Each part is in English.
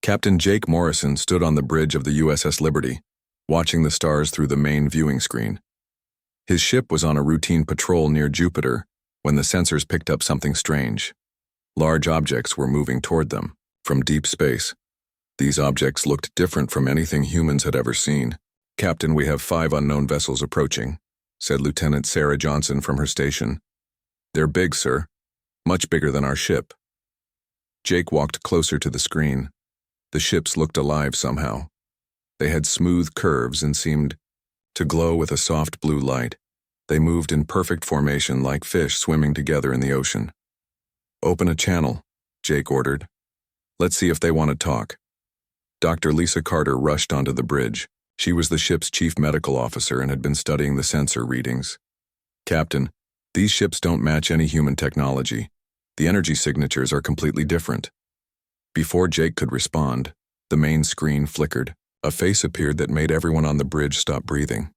Captain Jake Morrison stood on the bridge of the USS Liberty, watching the stars through the main viewing screen. His ship was on a routine patrol near Jupiter when the sensors picked up something strange. Large objects were moving toward them, from deep space. These objects looked different from anything humans had ever seen. "Captain, we have 5 unknown vessels approaching," said Lieutenant Sarah Johnson from her station. "They're big, sir. Much bigger than our ship." Jake walked closer to the screen. The ships looked alive somehow. They had smooth curves and seemed to glow with a soft blue light. They moved in perfect formation like fish swimming together in the ocean. "Open a channel," Jake ordered. "Let's see if they want to talk." Dr. Lisa Carter rushed onto the bridge. She was the ship's chief medical officer and had been studying the sensor readings. "Captain, these ships don't match any human technology. The energy signatures are completely different." Before Jake could respond, the main screen flickered. A face appeared that made everyone on the bridge stop breathing.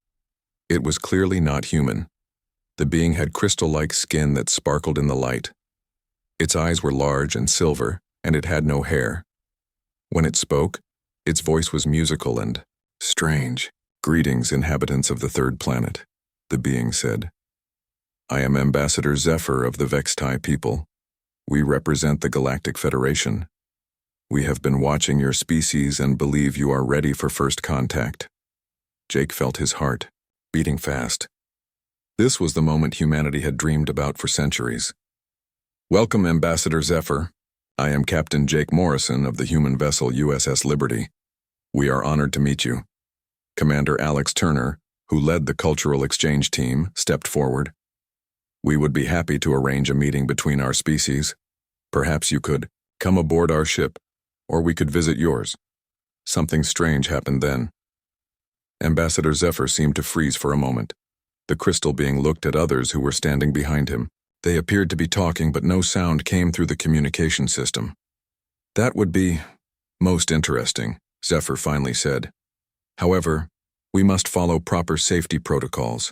It was clearly not human. The being had crystal-like skin that sparkled in the light. Its eyes were large and silver, and it had no hair. When it spoke, its voice was musical and strange. "Greetings, inhabitants of the third planet," the being said. "I am Ambassador Zephyr of the Vextai people. We represent the Galactic Federation. We have been watching your species and believe you are ready for first contact." Jake felt his heart beating fast. This was the moment humanity had dreamed about for centuries. "Welcome, Ambassador Zephyr. I am Captain Jake Morrison of the human vessel USS Liberty. We are honored to meet you." Commander Alex Turner, who led the cultural exchange team, stepped forward. "We would be happy to arrange a meeting between our species. Perhaps you could come aboard our ship, or we could visit yours." Something strange happened then. Ambassador Zephyr seemed to freeze for a moment. The crystal being looked at others who were standing behind him. They appeared to be talking, but no sound came through the communication system. "That would be most interesting," Zephyr finally said. "However, we must follow proper safety protocols.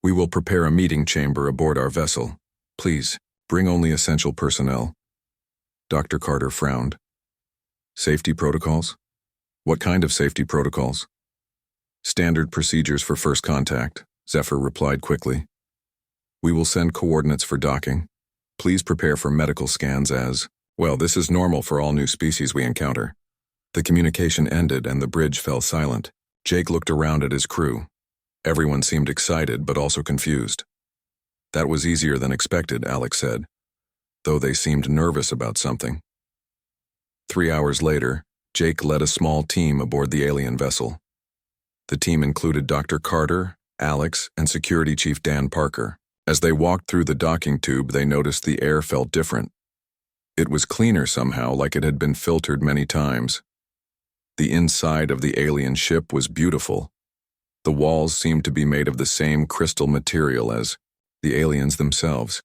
We will prepare a meeting chamber aboard our vessel. Please, bring only essential personnel." Dr. Carter frowned. "Safety protocols? What kind of safety protocols?" "Standard procedures for first contact," Zephyr replied quickly. "We will send coordinates for docking. Please prepare for medical scans as, well, this is normal for all new species we encounter." The communication ended and the bridge fell silent. Jake looked around at his crew. Everyone seemed excited but also confused. "That was easier than expected," Alex said, though they seemed nervous about something. 3 hours later, Jake led a small team aboard the alien vessel. The team included Dr. Carter, Alex, and Security Chief Dan Parker. As they walked through the docking tube, they noticed the air felt different. It was cleaner somehow, like it had been filtered many times. The inside of the alien ship was beautiful. The walls seemed to be made of the same crystal material as the aliens themselves.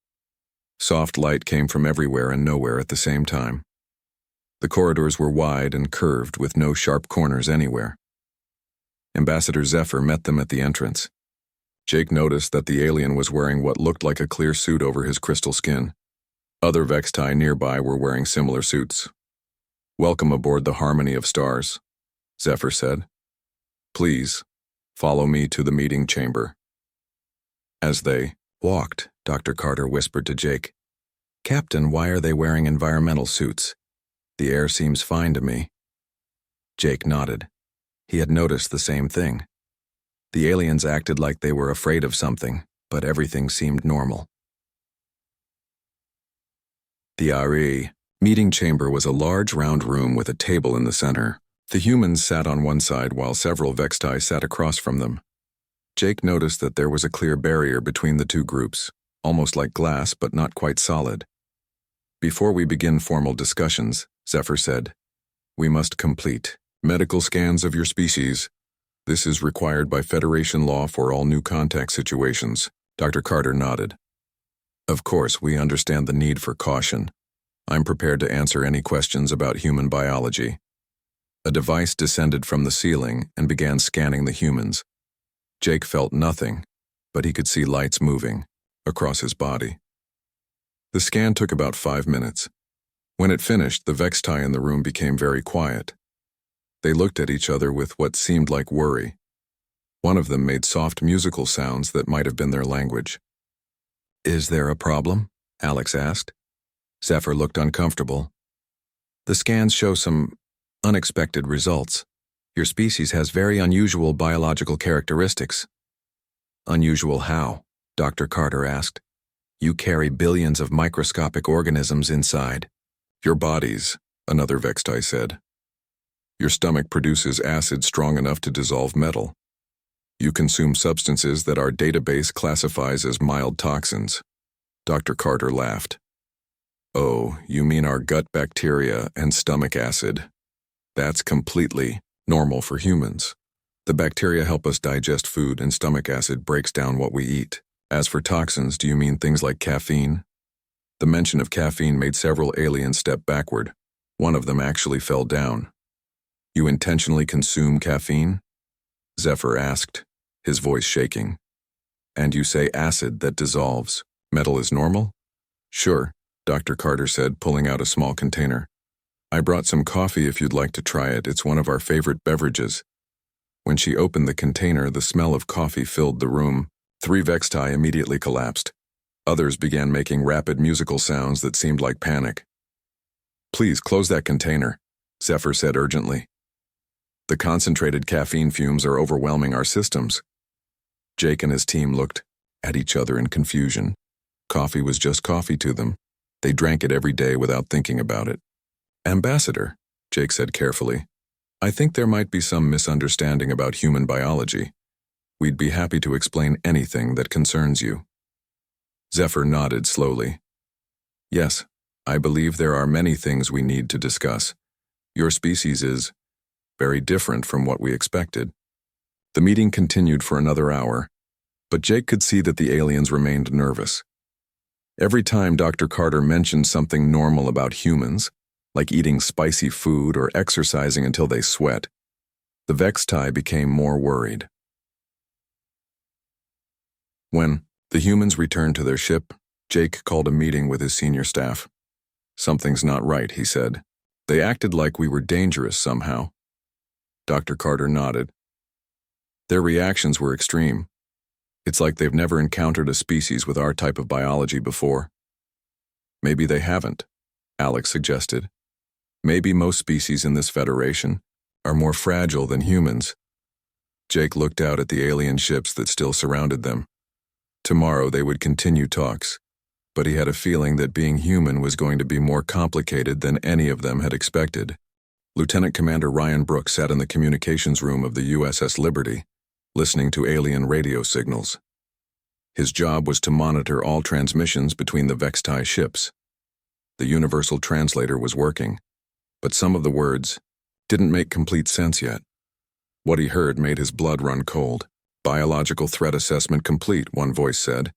Soft light came from everywhere and nowhere at the same time. The corridors were wide and curved with no sharp corners anywhere. Ambassador Zephyr met them at the entrance. Jake noticed that the alien was wearing what looked like a clear suit over his crystal skin. Other Vextai nearby were wearing similar suits. "Welcome aboard the Harmony of Stars," Zephyr said. "Please, follow me to the meeting chamber." As they walked, Dr. Carter whispered to Jake, "Captain, why are they wearing environmental suits? The air seems fine to me." Jake nodded. He had noticed the same thing. The aliens acted like they were afraid of something, but everything seemed normal. The RE meeting chamber was a large round room with a table in the center. The humans sat on one side while several Vextai sat across from them. Jake noticed that there was a clear barrier between the two groups, almost like glass but not quite solid. "Before we begin formal discussions," Zephyr said, "we must complete medical scans of your species. This is required by Federation law for all new contact situations." Dr. Carter nodded. "Of course, we understand the need for caution. I'm prepared to answer any questions about human biology." A device descended from the ceiling and began scanning the humans. Jake felt nothing, but he could see lights moving across his body. The scan took about 5 minutes. When it finished, the Vextai in the room became very quiet. They looked at each other with what seemed like worry. One of them made soft musical sounds that might have been their language. "Is there a problem?" Alex asked. Zephyr looked uncomfortable. "The scans show some unexpected results. Your species has very unusual biological characteristics." "Unusual how?" Dr. Carter asked. "You carry billions of microscopic organisms inside." "Your bodies," another Vextai said. "Your stomach produces acid strong enough to dissolve metal. You consume substances that our database classifies as mild toxins." Dr. Carter laughed. "Oh, you mean our gut bacteria and stomach acid. That's completely normal for humans. The bacteria help us digest food, and stomach acid breaks down what we eat. As for toxins, do you mean things like caffeine?" The mention of caffeine made several aliens step backward. One of them actually fell down. "You intentionally consume caffeine?" Zephyr asked, his voice shaking. "And you say acid that dissolves. Metal is normal?" "Sure," Dr. Carter said, pulling out a small container. "I brought some coffee if you'd like to try it. It's one of our favorite beverages." When she opened the container, the smell of coffee filled the room. 3 Vextai immediately collapsed. Others began making rapid musical sounds that seemed like panic. "Please close that container," Zephyr said urgently. "The concentrated caffeine fumes are overwhelming our systems." Jake and his team looked at each other in confusion. Coffee was just coffee to them. They drank it every day without thinking about it. "Ambassador," Jake said carefully, "I think there might be some misunderstanding about human biology. We'd be happy to explain anything that concerns you." Zephyr nodded slowly. "Yes, I believe there are many things we need to discuss. Your species is very different from what we expected." The meeting continued for another hour, but Jake could see that the aliens remained nervous. Every time Dr. Carter mentioned something normal about humans, like eating spicy food or exercising until they sweat, the Vextai became more worried. When the humans returned to their ship, Jake called a meeting with his senior staff. "Something's not right," he said. "They acted like we were dangerous somehow." Dr. Carter nodded. "Their reactions were extreme. It's like they've never encountered a species with our type of biology before." "Maybe they haven't," Alex suggested. "Maybe most species in this Federation are more fragile than humans." Jake looked out at the alien ships that still surrounded them. Tomorrow they would continue talks, but he had a feeling that being human was going to be more complicated than any of them had expected. Lieutenant Commander Ryan Brooks sat in the communications room of the USS Liberty, listening to alien radio signals. His job was to monitor all transmissions between the Vextai ships. The universal translator was working, but some of the words didn't make complete sense yet. What he heard made his blood run cold. "Biological threat assessment complete," one voice said.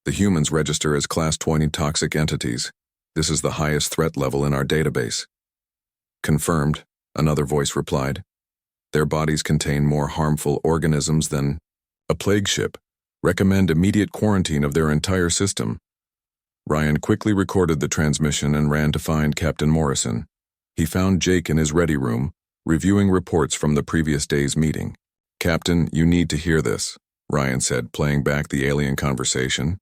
"The humans register as Class 20 toxic entities. This is the highest threat level in our database." "Confirmed," another voice replied. "Their bodies contain more harmful organisms than a plague ship. Recommend immediate quarantine of their entire system." Ryan quickly recorded the transmission and ran to find Captain Morrison. He found Jake in his ready room, reviewing reports from the previous day's meeting. "Captain, you need to hear this," Ryan said, playing back the alien conversation.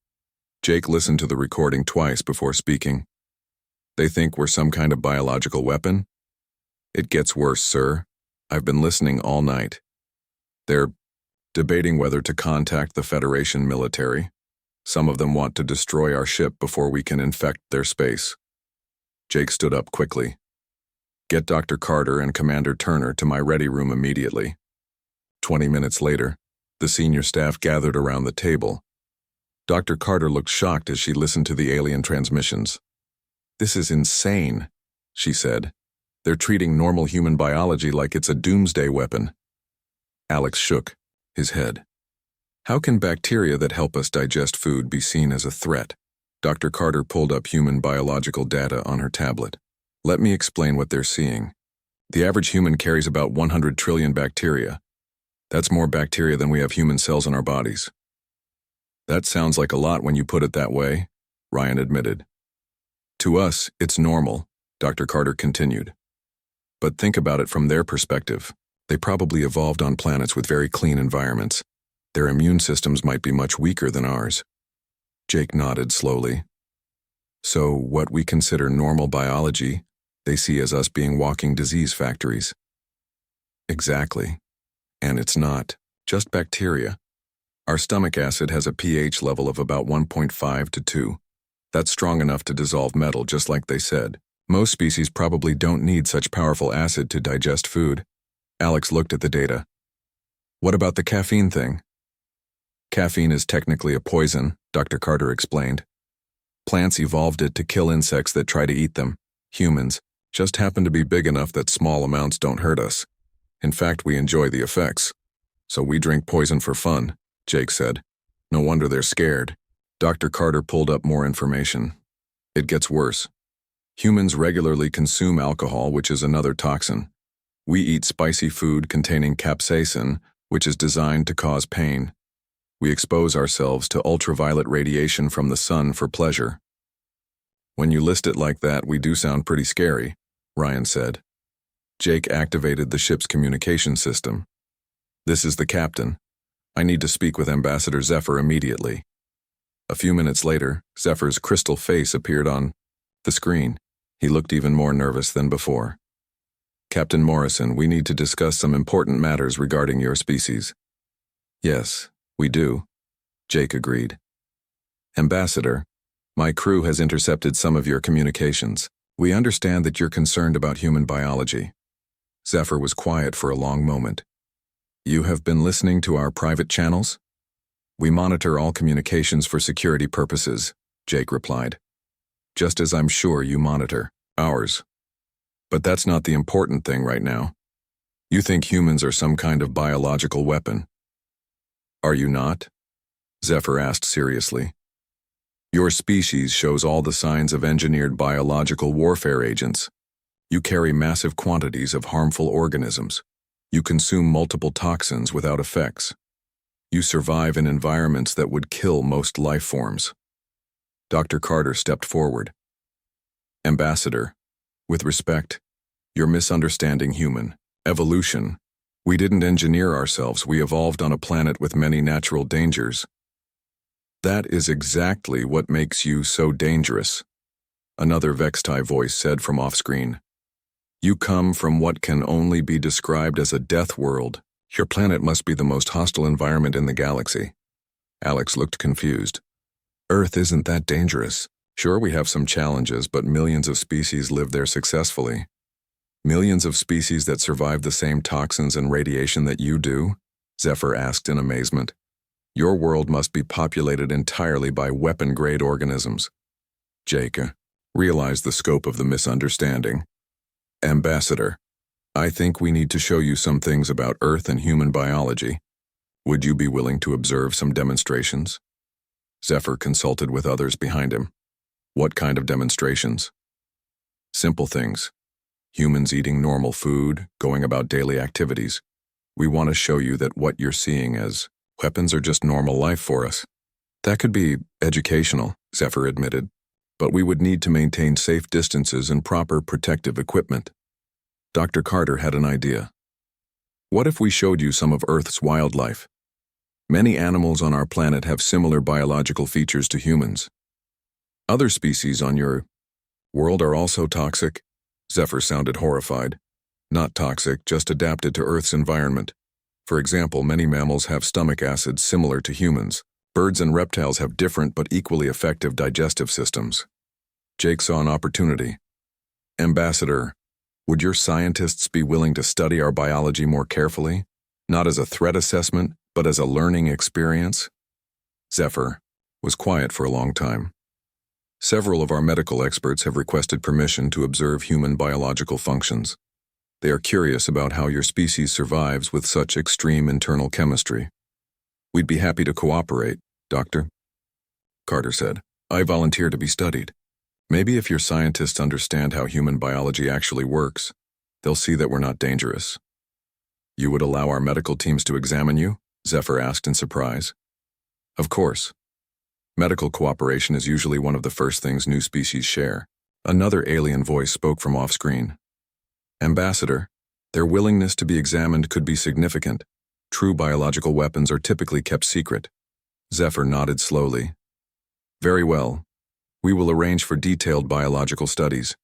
Jake listened to the recording twice before speaking. "They think we're some kind of biological weapon?" "It gets worse, sir. I've been listening all night. They're debating whether to contact the Federation military. Some of them want to destroy our ship before we can infect their space." Jake stood up quickly. "Get Dr. Carter and Commander Turner to my ready room immediately." 20 minutes later, the senior staff gathered around the table. Dr. Carter looked shocked as she listened to the alien transmissions. "This is insane," she said. "They're treating normal human biology like it's a doomsday weapon." Alex shook his head. "How can bacteria that help us digest food be seen as a threat?" Dr. Carter pulled up human biological data on her tablet. "Let me explain what they're seeing. The average human carries about 100 trillion bacteria. That's more bacteria than we have human cells in our bodies." "That sounds like a lot when you put it that way," Ryan admitted. "To us, it's normal," Dr. Carter continued. But think about it from their perspective. They probably evolved on planets with very clean environments. Their immune systems might be much weaker than ours. Jake nodded slowly. So what we consider normal biology, they see as us being walking disease factories. Exactly. And it's not just bacteria. Our stomach acid has a pH level of about 1.5 to 2. That's strong enough to dissolve metal, just like they said. Most species probably don't need such powerful acid to digest food. Alex looked at the data. What about the caffeine thing? Caffeine is technically a poison, Dr. Carter explained. Plants evolved it to kill insects that try to eat them. Humans just happen to be big enough that small amounts don't hurt us. In fact, we enjoy the effects. So we drink poison for fun, Jake said. No wonder they're scared. Dr. Carter pulled up more information. It gets worse. Humans regularly consume alcohol, which is another toxin. We eat spicy food containing capsaicin, which is designed to cause pain. We expose ourselves to ultraviolet radiation from the sun for pleasure. When you list it like that, we do sound pretty scary, Ryan said. Jake activated the ship's communication system. This is the captain. I need to speak with Ambassador Zephyr immediately. A few minutes later, Zephyr's crystal face appeared on the screen. He looked even more nervous than before. Captain Morrison, we need to discuss some important matters regarding your species. Yes, we do, Jake agreed. Ambassador, my crew has intercepted some of your communications. We understand that you're concerned about human biology. Zephyr was quiet for a long moment. You have been listening to our private channels? We monitor all communications for security purposes, Jake replied. Just as I'm sure you monitor ours. But that's not the important thing right now. You think humans are some kind of biological weapon. Are you not? Zephyr asked seriously. Your species shows all the signs of engineered biological warfare agents. You carry massive quantities of harmful organisms. You consume multiple toxins without effects. You survive in environments that would kill most life forms. Dr. Carter stepped forward. Ambassador, with respect, you're misunderstanding human evolution. We didn't engineer ourselves. We evolved on a planet with many natural dangers. That is exactly what makes you so dangerous, another Vextai voice said from off-screen. You come from what can only be described as a death world. Your planet must be the most hostile environment in the galaxy. Alex looked confused. Earth isn't that dangerous. Sure, we have some challenges, but millions of species live there successfully. Millions of species that survive the same toxins and radiation that you do? Zephyr asked in amazement. Your world must be populated entirely by weapon-grade organisms. Jake realized the scope of the misunderstanding. Ambassador, I think we need to show you some things about Earth and human biology. Would you be willing to observe some demonstrations? Zephyr consulted with others behind him. What kind of demonstrations? Simple things. Humans eating normal food, going about daily activities. We want to show you that what you're seeing as weapons are just normal life for us. That could be educational, Zephyr admitted, but we would need to maintain safe distances and proper protective equipment. Dr. Carter had an idea. What if we showed you some of Earth's wildlife? Many animals on our planet have similar biological features to humans. Other species on your world are also toxic? Zephyr sounded horrified. Not toxic, just adapted to Earth's environment. For example, many mammals have stomach acids similar to humans. Birds and reptiles have different but equally effective digestive systems. Jake saw an opportunity. Ambassador, would your scientists be willing to study our biology more carefully? Not as a threat assessment, but as a learning experience? Zephyr was quiet for a long time. Several of our medical experts have requested permission to observe human biological functions. They are curious about how your species survives with such extreme internal chemistry. We'd be happy to cooperate, Doctor. Carter said, I volunteer to be studied. Maybe if your scientists understand how human biology actually works, they'll see that we're not dangerous. You would allow our medical teams to examine you? Zephyr asked in surprise. Of course. Medical cooperation is usually one of the first things new species share. Another alien voice spoke from off-screen. Ambassador, their willingness to be examined could be significant. True biological weapons are typically kept secret. Zephyr nodded slowly. Very well. We will arrange for detailed biological studies.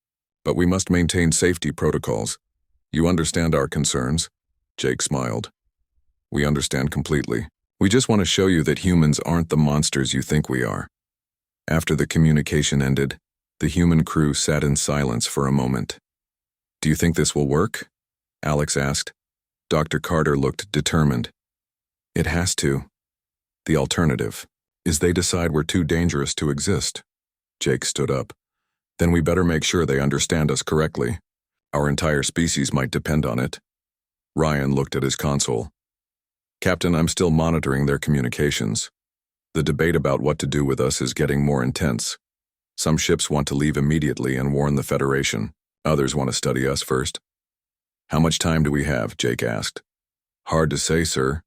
But we must maintain safety protocols. You understand our concerns? Jake smiled. We understand completely. We just want to show you that humans aren't the monsters you think we are. After the communication ended, the human crew sat in silence for a moment. Do you think this will work? Alex asked. Dr. Carter looked determined. It has to. The alternative is they decide we're too dangerous to exist. Jake stood up. Then we better make sure they understand us correctly. Our entire species might depend on it. Ryan looked at his console. Captain, I'm still monitoring their communications. The debate about what to do with us is getting more intense. Some ships want to leave immediately and warn the Federation. Others want to study us first. How much time do we have? Jake asked. Hard to say, sir,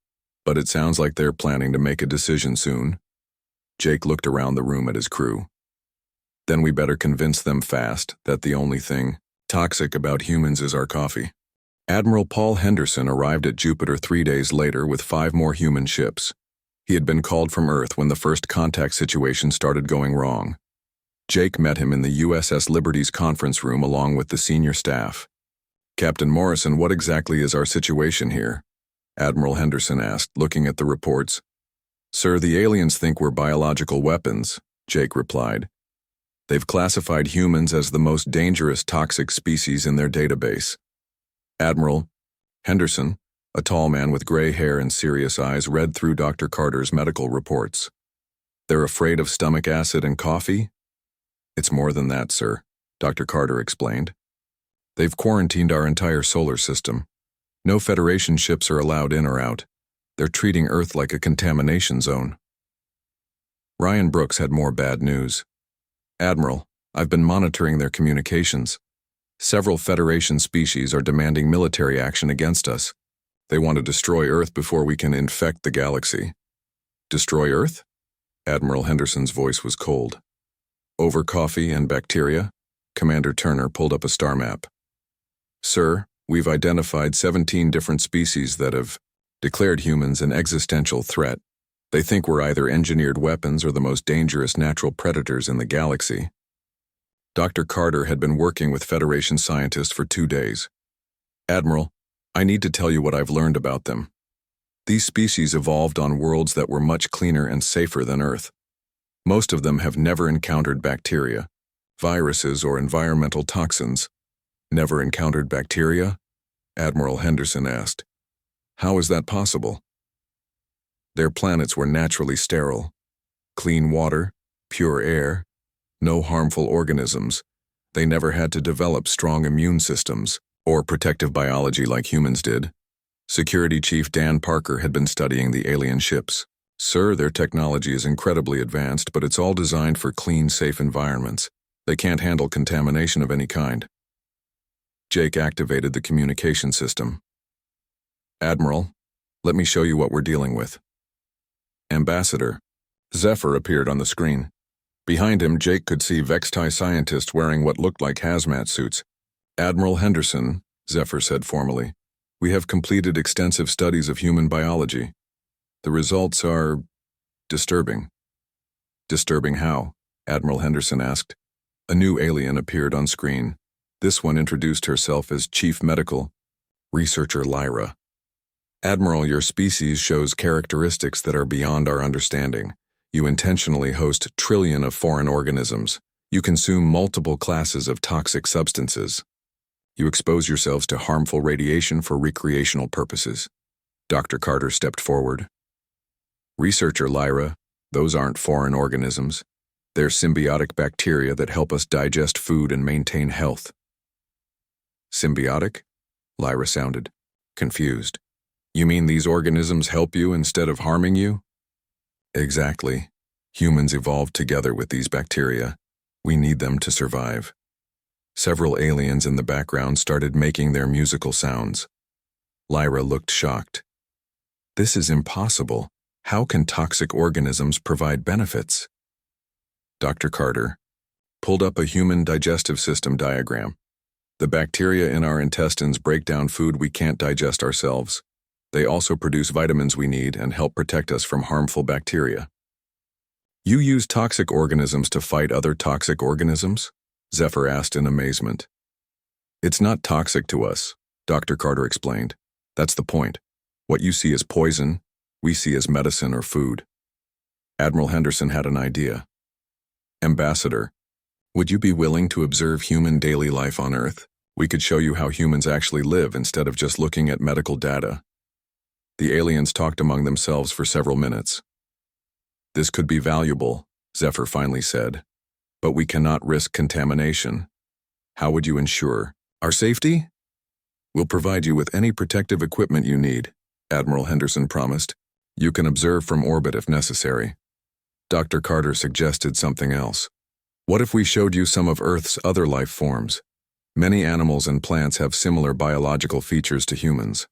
but it sounds like they're planning to make a decision soon. Jake looked around the room at his crew. Then we better convince them fast that the only thing toxic about humans is our coffee. Admiral Paul Henderson arrived at Jupiter 3 days later with 5 more human ships. He had been called from Earth when the first contact situation started going wrong. Jake met him in the USS Liberty's conference room along with the senior staff. Captain Morrison, what exactly is our situation here? Admiral Henderson asked, looking at the reports. Sir, the aliens think we're biological weapons, Jake replied. They've classified humans as the most dangerous toxic species in their database. Admiral Henderson, a tall man with gray hair and serious eyes, read through Dr. Carter's medical reports. They're afraid of stomach acid and coffee? It's more than that, sir, Dr. Carter explained. They've quarantined our entire solar system. No Federation ships are allowed in or out. They're treating Earth like a contamination zone. Ryan Brooks had more bad news. Admiral, I've been monitoring their communications. Several Federation species are demanding military action against us. They want to destroy Earth before we can infect the galaxy. Destroy Earth? Admiral Henderson's voice was cold. Over coffee and bacteria? Commander Turner pulled up a star map. Sir, we've identified 17 different species that have declared humans an existential threat. They think we're either engineered weapons or the most dangerous natural predators in the galaxy. Dr. Carter had been working with Federation scientists for 2 days. Admiral, I need to tell you what I've learned about them. These species evolved on worlds that were much cleaner and safer than Earth. Most of them have never encountered bacteria, viruses, or environmental toxins. Never encountered bacteria? Admiral Henderson asked. How is that possible? Their planets were naturally sterile. Clean water, pure air, no harmful organisms. They never had to develop strong immune systems or protective biology like humans did. Security Chief Dan Parker had been studying the alien ships. Sir, their technology is incredibly advanced, but it's all designed for clean, safe environments. They can't handle contamination of any kind. Jake activated the communication system. Admiral, let me show you what we're dealing with. Ambassador. Zephyr appeared on the screen. Behind him, Jake could see Vexti scientists wearing what looked like hazmat suits. Admiral Henderson, Zephyr said formally, we have completed extensive studies of human biology. The results are disturbing. Disturbing how? Admiral Henderson asked. A new alien appeared on screen. This one introduced herself as Chief Medical Researcher Lyra. Admiral, your species shows characteristics that are beyond our understanding. You intentionally host trillion of foreign organisms. You consume multiple classes of toxic substances. You expose yourselves to harmful radiation for recreational purposes. Dr. Carter stepped forward. Researcher Lyra, those aren't foreign organisms. They're symbiotic bacteria that help us digest food and maintain health. Symbiotic? Lyra sounded confused. You mean these organisms help you instead of harming you? Exactly. Humans evolved together with these bacteria. We need them to survive. Several aliens in the background started making their musical sounds. Lyra looked shocked. This is impossible. How can toxic organisms provide benefits? Dr. Carter pulled up a human digestive system diagram. The bacteria in our intestines break down food we can't digest ourselves. They also produce vitamins we need and help protect us from harmful bacteria. You use toxic organisms to fight other toxic organisms? Zephyr asked in amazement. It's not toxic to us, Dr. Carter explained. That's the point. What you see as poison, we see as medicine or food. Admiral Henderson had an idea. Ambassador, would you be willing to observe human daily life on Earth? We could show you how humans actually live instead of just looking at medical data. The aliens talked among themselves for several minutes. This could be valuable, Zephyr finally said, but we cannot risk contamination. How would you ensure our safety? We'll provide you with any protective equipment you need, Admiral Henderson promised. You can observe from orbit if necessary. Dr. Carter suggested something else. What if we showed you some of Earth's other life forms? Many animals and plants have similar biological features to humans.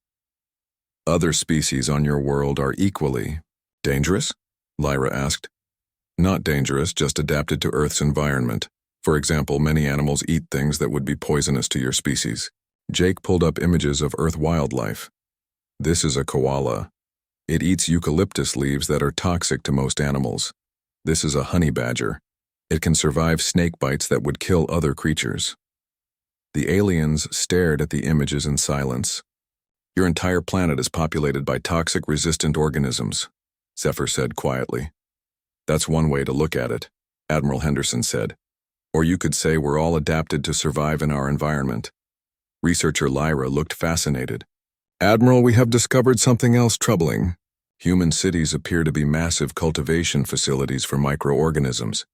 Other species on your world are equally dangerous? Lyra asked. Not dangerous, just adapted to Earth's environment. For example, many animals eat things that would be poisonous to your species. Jake pulled up images of Earth wildlife. This is a koala. It eats eucalyptus leaves that are toxic to most animals. This is a honey badger. It can survive snake bites that would kill other creatures. The aliens stared at the images in silence. Your entire planet is populated by toxic-resistant organisms, Zephyr said quietly. That's one way to look at it, Admiral Henderson said. Or you could say we're all adapted to survive in our environment. Researcher Lyra looked fascinated. Admiral, we have discovered something else troubling. Human cities appear to be massive cultivation facilities for microorganisms.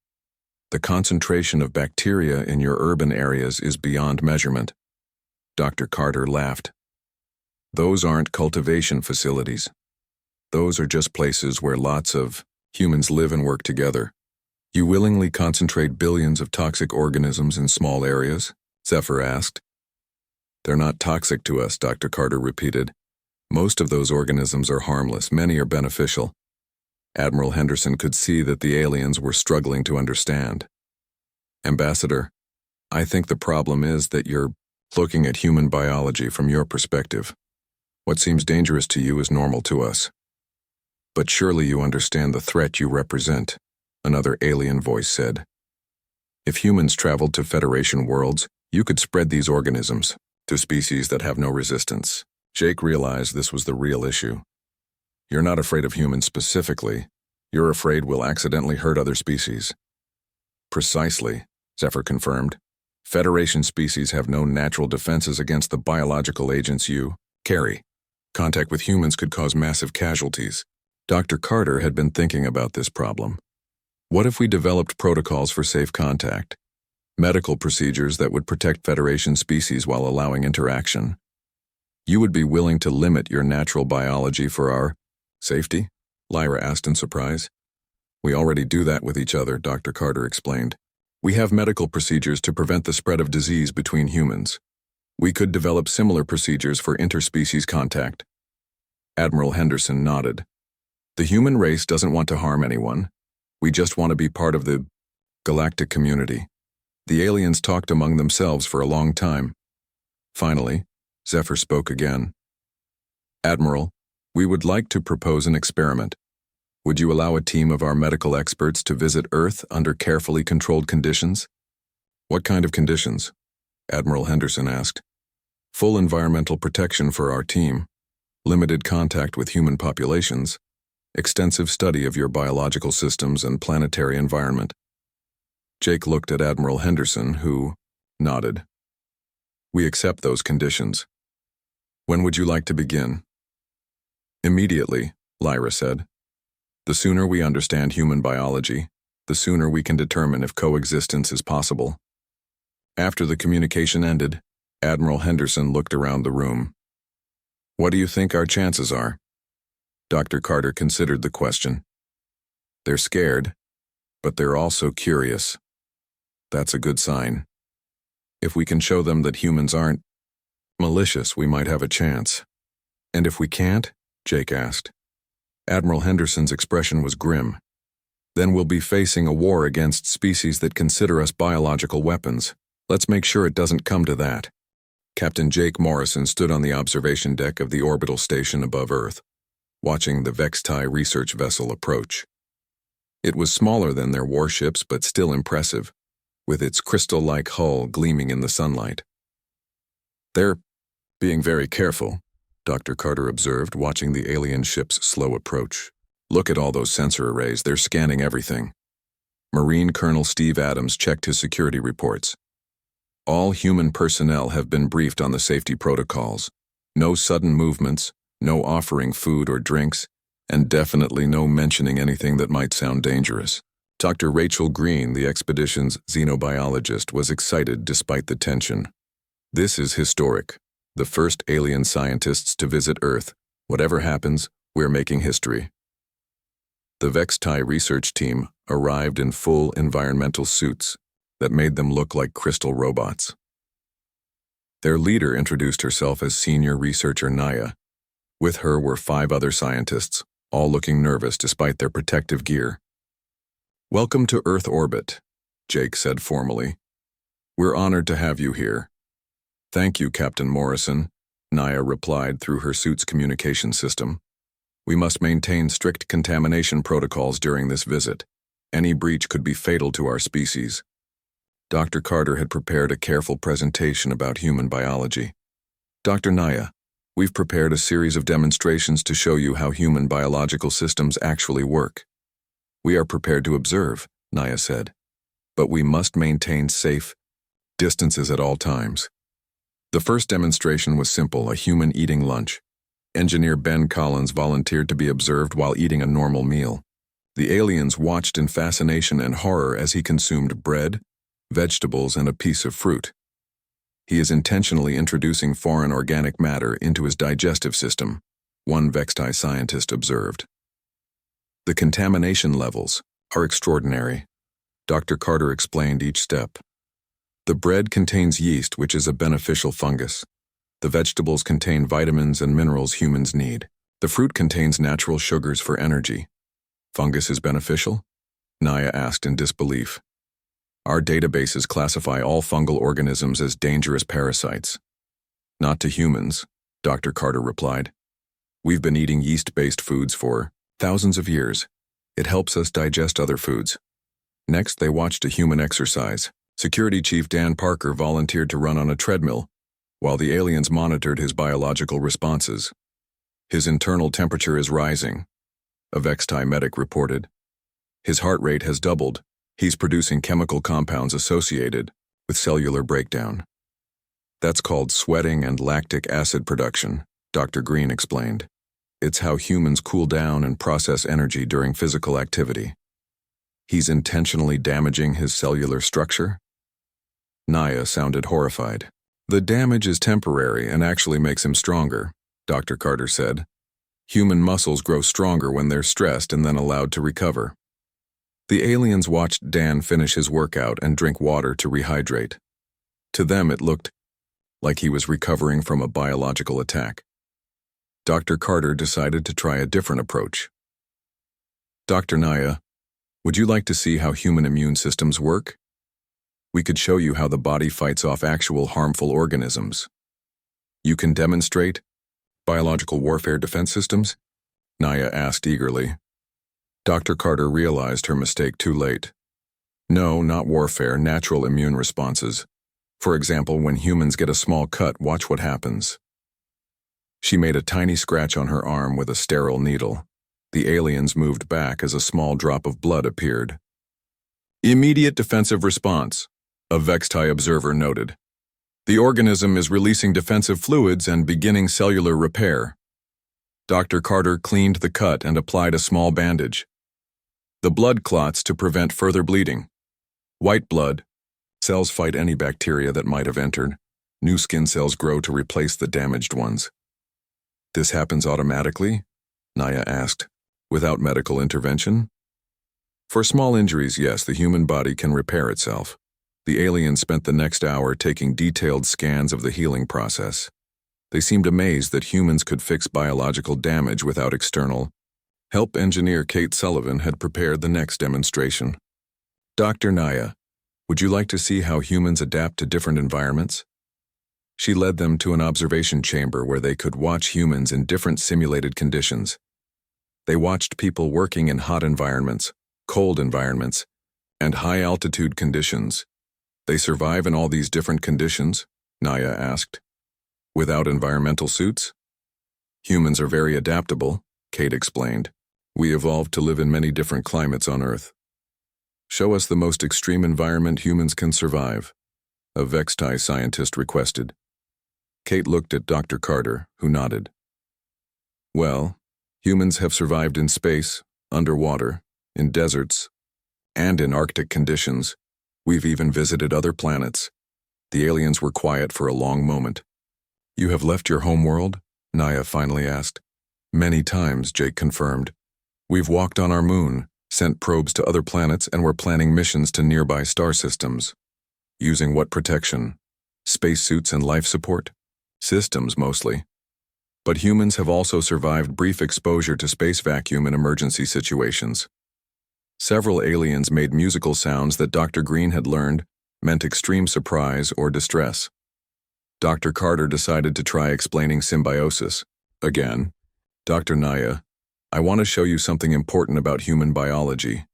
The concentration of bacteria in your urban areas is beyond measurement. Dr. Carter laughed. Those aren't cultivation facilities. Those are just places where lots of humans live and work together. You willingly concentrate billions of toxic organisms in small areas? Zephyr asked. They're not toxic to us, Dr. Carter repeated. Most of those organisms are harmless, many are beneficial. Admiral Henderson could see that the aliens were struggling to understand. Ambassador, I think the problem is that you're looking at human biology from your perspective. What seems dangerous to you is normal to us. But surely you understand the threat you represent, another alien voice said. If humans traveled to Federation worlds, you could spread these organisms to species that have no resistance. Jake realized this was the real issue. You're not afraid of humans specifically. You're afraid we'll accidentally hurt other species. Precisely, Zephyr confirmed. Federation species have no natural defenses against the biological agents you carry. Contact with humans could cause massive casualties. Dr. Carter had been thinking about this problem. What if we developed protocols for safe contact? Medical procedures that would protect Federation species while allowing interaction. You would be willing to limit your natural biology for our safety? Lyra asked in surprise. We already do that with each other, Dr. Carter explained. We have medical procedures to prevent the spread of disease between humans. We could develop similar procedures for interspecies contact. Admiral Henderson nodded. The human race doesn't want to harm anyone. We just want to be part of the galactic community. The aliens talked among themselves for a long time. Finally, Zephyr spoke again. Admiral, we would like to propose an experiment. Would you allow a team of our medical experts to visit Earth under carefully controlled conditions? What kind of conditions? Admiral Henderson asked. Full environmental protection for our team, limited contact with human populations, extensive study of your biological systems and planetary environment. Jake looked at Admiral Henderson, who nodded. We accept those conditions. When would you like to begin? Immediately, Lyra said. The sooner we understand human biology, the sooner we can determine if coexistence is possible. After the communication ended, Admiral Henderson looked around the room. What do you think our chances are? Dr. Carter considered the question. They're scared, but they're also curious. That's a good sign. If we can show them that humans aren't malicious, we might have a chance. And if we can't? Jake asked. Admiral Henderson's expression was grim. Then we'll be facing a war against species that consider us biological weapons. Let's make sure it doesn't come to that. Captain Jake Morrison stood on the observation deck of the orbital station above Earth, watching the Vextai research vessel approach. It was smaller than their warships but still impressive, with its crystal-like hull gleaming in the sunlight. "They're being very careful," Dr. Carter observed, watching the alien ship's slow approach. "Look at all those sensor arrays, they're scanning everything." Marine Colonel Steve Adams checked his security reports. "All human personnel have been briefed on the safety protocols. No sudden movements, no offering food or drinks, and definitely no mentioning anything that might sound dangerous." Dr. Rachel Green, the expedition's xenobiologist, was excited despite the tension. "This is historic. The first alien scientists to visit Earth. Whatever happens, we're making history." The Vextai research team arrived in full environmental suits that made them look like crystal robots. Their leader introduced herself as senior researcher Naya. With her were 5 other scientists, all looking nervous despite their protective gear. "Welcome to Earth orbit," Jake said formally. "We're honored to have you here." "Thank you, Captain Morrison," Naya replied through her suit's communication system. "We must maintain strict contamination protocols during this visit. Any breach could be fatal to our species." Dr. Carter had prepared a careful presentation about human biology. "Dr. Naya, we've prepared a series of demonstrations to show you how human biological systems actually work." "We are prepared to observe," Naya said, "but we must maintain safe distances at all times." The first demonstration was simple, a human eating lunch. Engineer Ben Collins volunteered to be observed while eating a normal meal. The aliens watched in fascination and horror as he consumed bread, vegetables, and a piece of fruit. "He is intentionally introducing foreign organic matter into his digestive system," one Vextai scientist observed. "The contamination levels are extraordinary," Dr. Carter explained each step. "The bread contains yeast, which is a beneficial fungus. The vegetables contain vitamins and minerals humans need. The fruit contains natural sugars for energy." "Fungus is beneficial?" Naya asked in disbelief. "Our databases classify all fungal organisms as dangerous parasites." "Not to humans," Dr. Carter replied. "We've been eating yeast-based foods for thousands of years. It helps us digest other foods." Next, they watched a human exercise. Security Chief Dan Parker volunteered to run on a treadmill, while the aliens monitored his biological responses. "His internal temperature is rising," a Vextai medic reported. "His heart rate has doubled. He's producing chemical compounds associated with cellular breakdown." "That's called sweating and lactic acid production," Dr. Green explained. "It's how humans cool down and process energy during physical activity." "He's intentionally damaging his cellular structure?" Naya sounded horrified. "The damage is temporary and actually makes him stronger," Dr. Carter said. "Human muscles grow stronger when they're stressed and then allowed to recover." The aliens watched Dan finish his workout and drink water to rehydrate. To them, it looked like he was recovering from a biological attack. Dr. Carter decided to try a different approach. "Dr. Naya, would you like to see how human immune systems work? We could show you how the body fights off actual harmful organisms. You can demonstrate biological warfare defense systems?" Naya asked eagerly. Dr. Carter realized her mistake too late. "No, not warfare, natural immune responses. For example, when humans get a small cut, watch what happens." She made a tiny scratch on her arm with a sterile needle. The aliens moved back as a small drop of blood appeared. "Immediate defensive response," a Vextai observer noted. "The organism is releasing defensive fluids and beginning cellular repair." Dr. Carter cleaned the cut and applied a small bandage. "The blood clots to prevent further bleeding. White blood cells fight any bacteria that might have entered. New skin cells grow to replace the damaged ones." "This happens automatically?" Naya asked. "Without medical intervention?" "For small injuries, yes, the human body can repair itself." The aliens spent the next hour taking detailed scans of the healing process. They seemed amazed that humans could fix biological damage without external help. Engineer Kate Sullivan had prepared the next demonstration. "Dr. Naya, would you like to see how humans adapt to different environments?" She led them to an observation chamber where they could watch humans in different simulated conditions. They watched people working in hot environments, cold environments, and high-altitude conditions. They survive in all these different conditions? Naya asked. Without environmental suits? Humans are very adaptable, Kate explained. We evolved to live in many different climates on Earth. Show us the most extreme environment humans can survive, a Vextai scientist requested. Kate looked at Dr. Carter, who nodded. Well, humans have survived in space, underwater, in deserts, and in Arctic conditions. We've even visited other planets. The aliens were quiet for a long moment. You have left your homeworld? Naya finally asked. Many times, Jake confirmed. We've walked on our moon, sent probes to other planets, and we're planning missions to nearby star systems. Using what protection? Spacesuits and life support? Systems, mostly. But humans have also survived brief exposure to space vacuum in emergency situations. Several aliens made musical sounds that Dr. Green had learned meant extreme surprise or distress. Dr. Carter decided to try explaining symbiosis. Again, Dr. Naya, I want to show you something important about human biology.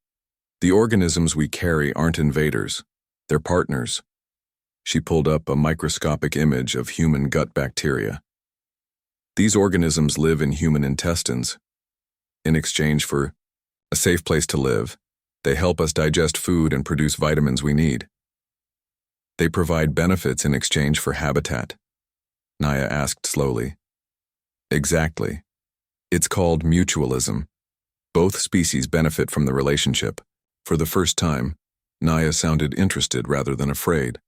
The organisms we carry aren't invaders. They're partners. She pulled up a microscopic image of human gut bacteria. These organisms live in human intestines. In exchange for a safe place to live, they help us digest food and produce vitamins we need. They provide benefits in exchange for habitat. Naya asked slowly. Exactly. It's called mutualism. Both species benefit from the relationship. For the first time, Naya sounded interested rather than afraid.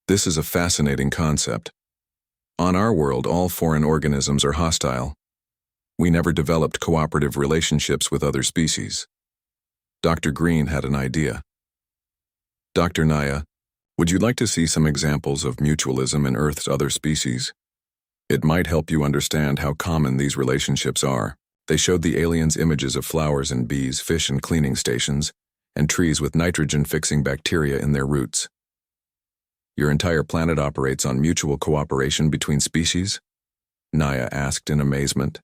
This is a fascinating concept. On our world, all foreign organisms are hostile. We never developed cooperative relationships with other species. Dr. Green had an idea. Dr. Naya, would you like to see some examples of mutualism in Earth's other species? It might help you understand how common these relationships are. They showed the aliens images of flowers and bees, fish and cleaning stations, and trees with nitrogen-fixing bacteria in their roots. Your entire planet operates on mutual cooperation between species? Naya asked in amazement.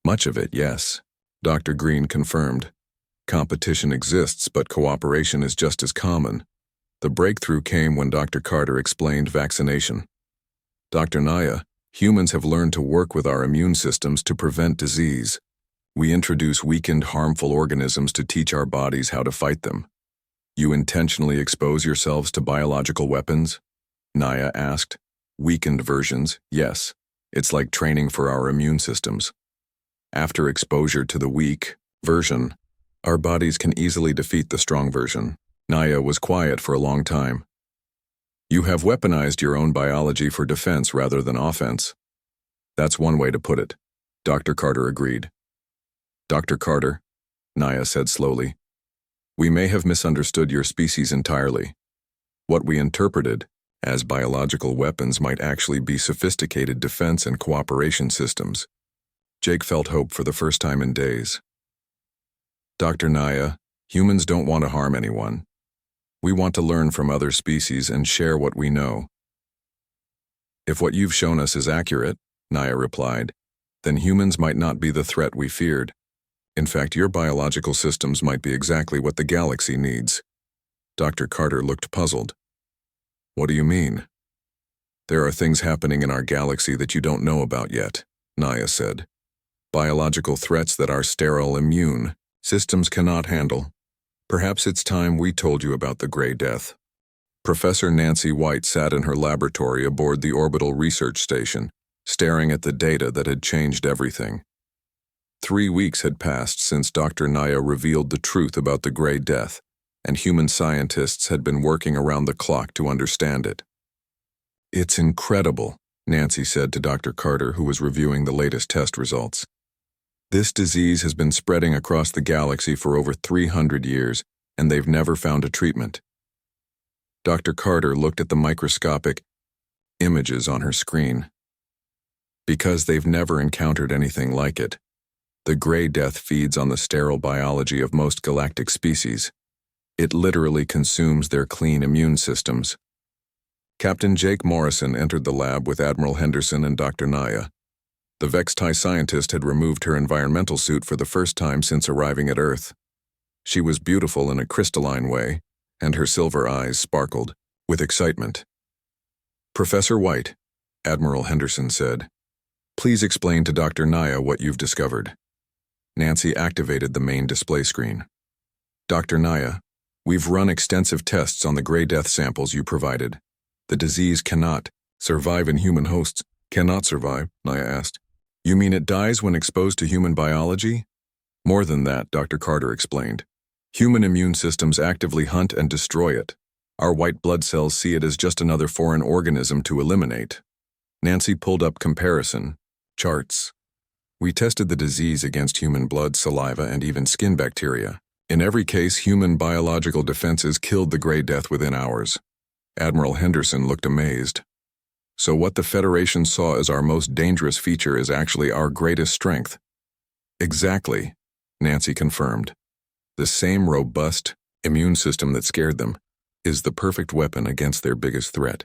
Much of it, yes. Dr. Green confirmed. Competition exists, but cooperation is just as common. The breakthrough came when Dr. Carter explained vaccination. Dr. Naya, humans have learned to work with our immune systems to prevent disease. We introduce weakened, harmful organisms to teach our bodies how to fight them. You intentionally expose yourselves to biological weapons? Naya asked. Weakened versions, yes. It's like training for our immune systems. After exposure to the weak version, our bodies can easily defeat the strong version. Naya was quiet for a long time. You have weaponized your own biology for defense rather than offense. That's one way to put it. Dr. Carter agreed. Dr. Carter, Naya said slowly, we may have misunderstood your species entirely. What we interpreted as biological weapons might actually be sophisticated defense and cooperation systems. Jake felt hope for the first time in days. Dr. Naya, humans don't want to harm anyone. We want to learn from other species and share what we know. If what you've shown us is accurate, Naya replied, then humans might not be the threat we feared. In fact, your biological systems might be exactly what the galaxy needs. Dr. Carter looked puzzled. What do you mean? There are things happening in our galaxy that you don't know about yet, Naya said. Biological threats that our sterile immune systems cannot handle. Perhaps it's time we told you about the Gray Death. Professor Nancy White sat in her laboratory aboard the orbital research station, staring at the data that had changed everything. 3 weeks had passed since Dr. Naya revealed the truth about the Gray Death, and human scientists had been working around the clock to understand it. It's incredible, Nancy said to Dr. Carter, who was reviewing the latest test results. This disease has been spreading across the galaxy for over 300 years, and they've never found a treatment. Dr. Carter looked at the microscopic images on her screen. Because they've never encountered anything like it. The Gray Death feeds on the sterile biology of most galactic species. It literally consumes their clean immune systems. Captain Jake Morrison entered the lab with Admiral Henderson and Dr. Naya. The Vextai scientist had removed her environmental suit for the first time since arriving at Earth. She was beautiful in a crystalline way, and her silver eyes sparkled with excitement. "Professor White," Admiral Henderson said, "please explain to Dr. Naya what you've discovered." Nancy activated the main display screen. "Dr. Naya, we've run extensive tests on the Grey Death samples you provided. The disease cannot survive in human hosts." "Cannot survive?" Naya asked. "You mean it dies when exposed to human biology?" "More than that," Dr. Carter explained. "Human immune systems actively hunt and destroy it. Our white blood cells see it as just another foreign organism to eliminate." Nancy pulled up comparison charts. "We tested the disease against human blood, saliva, and even skin bacteria. In every case, human biological defenses killed the Grey Death within hours." Admiral Henderson looked amazed. "So what the Federation saw as our most dangerous feature is actually our greatest strength?" "Exactly," Nancy confirmed. "The same robust immune system that scared them is the perfect weapon against their biggest threat."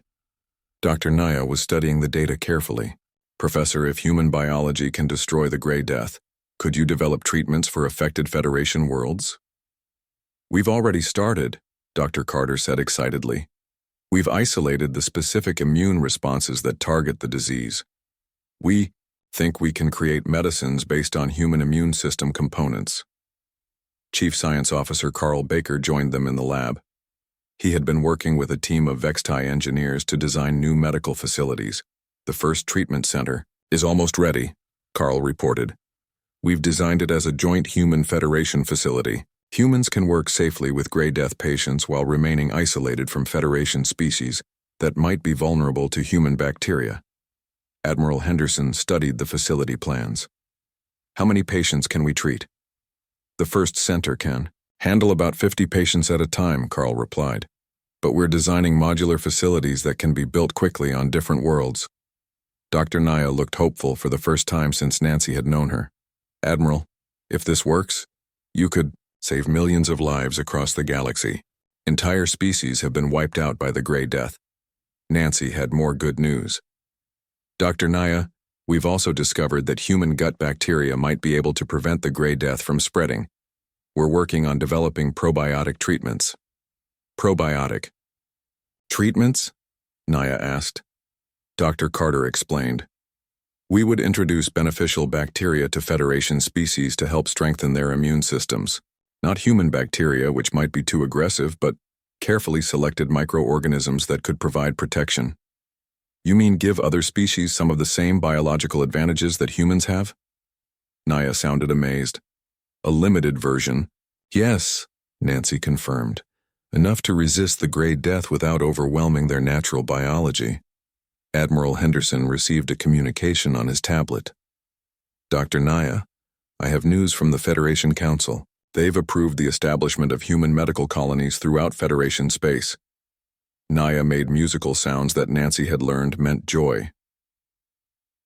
Dr. Naya was studying the data carefully. "Professor, if human biology can destroy the Grey Death, could you develop treatments for affected Federation worlds?" "We've already started," Dr. Carter said excitedly. "We've isolated the specific immune responses that target the disease. We think we can create medicines based on human immune system components." Chief Science Officer Carl Baker joined them in the lab. He had been working with a team of Vextai engineers to design new medical facilities. "The first treatment center is almost ready," Carl reported. "We've designed it as a joint human Federation facility. Humans can work safely with Grey Death patients while remaining isolated from Federation species that might be vulnerable to human bacteria." Admiral Henderson studied the facility plans. "How many patients can we treat?" "The first center can handle about 50 patients at a time," Carl replied. "But we're designing modular facilities that can be built quickly on different worlds." Dr. Naya looked hopeful for the first time since Nancy had known her. "Admiral, if this works, you could save millions of lives across the galaxy. Entire species have been wiped out by the Grey Death." Nancy had more good news. "Dr. Naya, we've also discovered that human gut bacteria might be able to prevent the Grey Death from spreading. We're working on developing probiotic treatments." "Probiotic treatments?" Naya asked. Dr. Carter explained. "We would introduce beneficial bacteria to Federation species to help strengthen their immune systems. Not human bacteria, which might be too aggressive, but carefully selected microorganisms that could provide protection." "You mean give other species some of the same biological advantages that humans have?" Naya sounded amazed. "A limited version." "Yes," Nancy confirmed. "Enough to resist the Grey Death without overwhelming their natural biology." Admiral Henderson received a communication on his tablet. "Dr. Naya, I have news from the Federation Council. They've approved the establishment of human medical colonies throughout Federation space." Naya made musical sounds that Nancy had learned meant joy.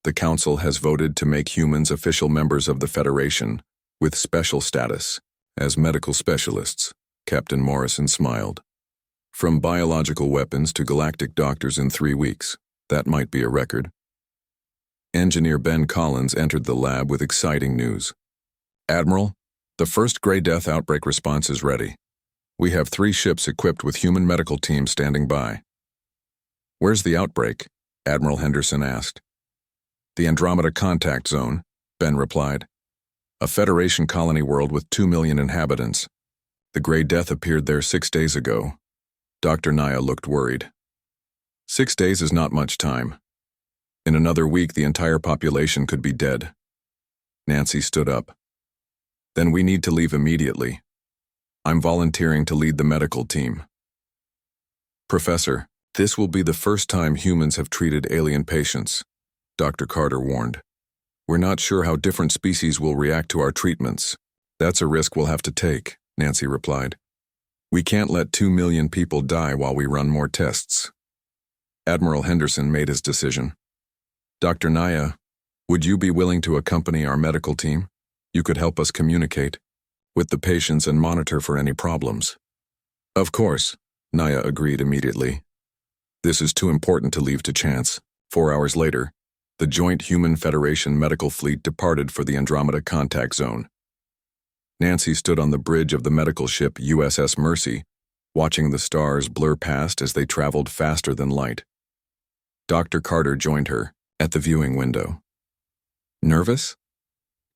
"The Council has voted to make humans official members of the Federation, with special status, as medical specialists," Captain Morrison smiled. "From biological weapons to galactic doctors in 3 weeks. That might be a record." Engineer Ben Collins entered the lab with exciting news. "Admiral, the first Grey Death outbreak response is ready. We have 3 ships equipped with human medical teams standing by." "Where's the outbreak?" Admiral Henderson asked. "The Andromeda Contact Zone," Ben replied. "A Federation colony world with 2 million inhabitants. The Grey Death appeared there 6 days ago." Dr. Naya looked worried. 6 days is not much time. In another week, the entire population could be dead." Nancy stood up. "Then we need to leave immediately. I'm volunteering to lead the medical team." "Professor, this will be the first time humans have treated alien patients," Dr. Carter warned. "We're not sure how different species will react to our treatments." "That's a risk we'll have to take," Nancy replied. "We can't let 2 million people die while we run more tests." Admiral Henderson made his decision. "Dr. Naya, would you be willing to accompany our medical team? You could help us communicate with the patients and monitor for any problems." "Of course," Naya agreed immediately. This is too important to leave to chance. 4 hours later, the joint Human Federation medical fleet departed for the Andromeda contact zone. Nancy stood on the bridge of the medical ship USS Mercy, watching the stars blur past as they traveled faster than light. Dr. Carter joined her at the viewing window. Nervous?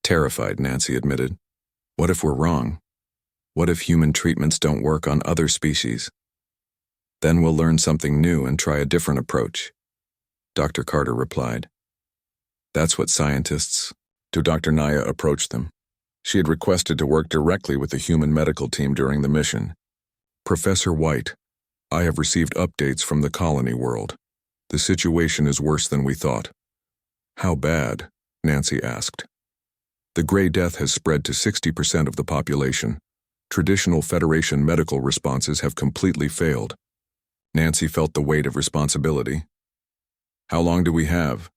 Terrified, Nancy admitted. What if we're wrong? What if human treatments don't work on other species? Then we'll learn something new and try a different approach, Dr. Carter replied. That's what scientists do. Dr. Naya approached them. She had requested to work directly with the human medical team during the mission. Professor White, I have received updates from the colony world. The situation is worse than we thought. How bad? Nancy asked. The Gray Death has spread to 60% of the population. Traditional Federation medical responses have completely failed. Nancy felt the weight of responsibility. How long do we have?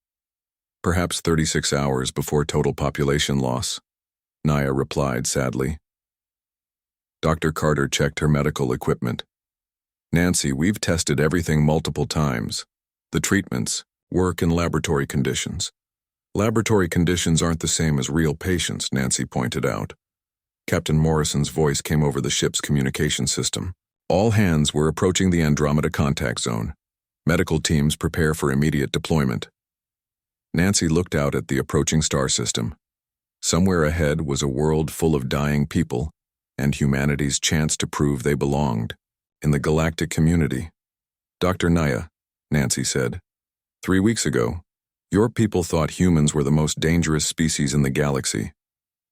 Perhaps 36 hours before total population loss, Naya replied sadly. Dr. Carter checked her medical equipment. Nancy, we've tested everything multiple times. The treatments work in laboratory conditions. Laboratory conditions aren't the same as real patients, Nancy pointed out. Captain Morrison's voice came over the ship's communication system. All hands were approaching the Andromeda contact zone. Medical teams prepare for immediate deployment. Nancy looked out at the approaching star system. Somewhere ahead was a world full of dying people and humanity's chance to prove they belonged in the galactic community. Dr. Naya, Nancy said, 3 weeks ago, your people thought humans were the most dangerous species in the galaxy.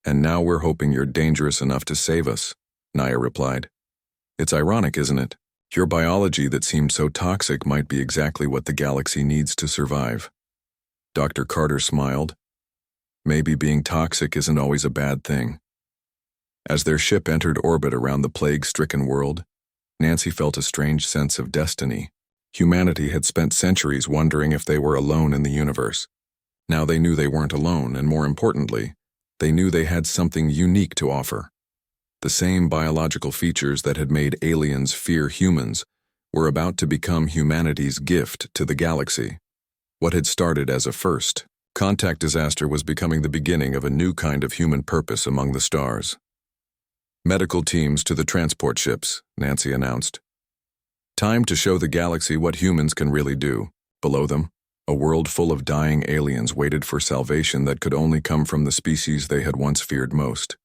And now we're hoping you're dangerous enough to save us, Naya replied. It's ironic, isn't it? Your biology that seemed so toxic might be exactly what the galaxy needs to survive. Dr. Carter smiled. Maybe being toxic isn't always a bad thing. As their ship entered orbit around the plague-stricken world, Nancy felt a strange sense of destiny. Humanity had spent centuries wondering if they were alone in the universe. Now they knew they weren't alone, and more importantly, they knew they had something unique to offer. The same biological features that had made aliens fear humans were about to become humanity's gift to the galaxy. What had started as a first contact disaster was becoming the beginning of a new kind of human purpose among the stars. Medical teams to the transport ships, Nancy announced. Time to show the galaxy what humans can really do. Below them, a world full of dying aliens waited for salvation that could only come from the species they had once feared most.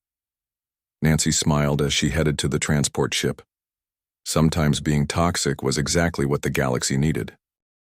Nancy smiled as she headed to the transport ship. Sometimes being toxic was exactly what the galaxy needed.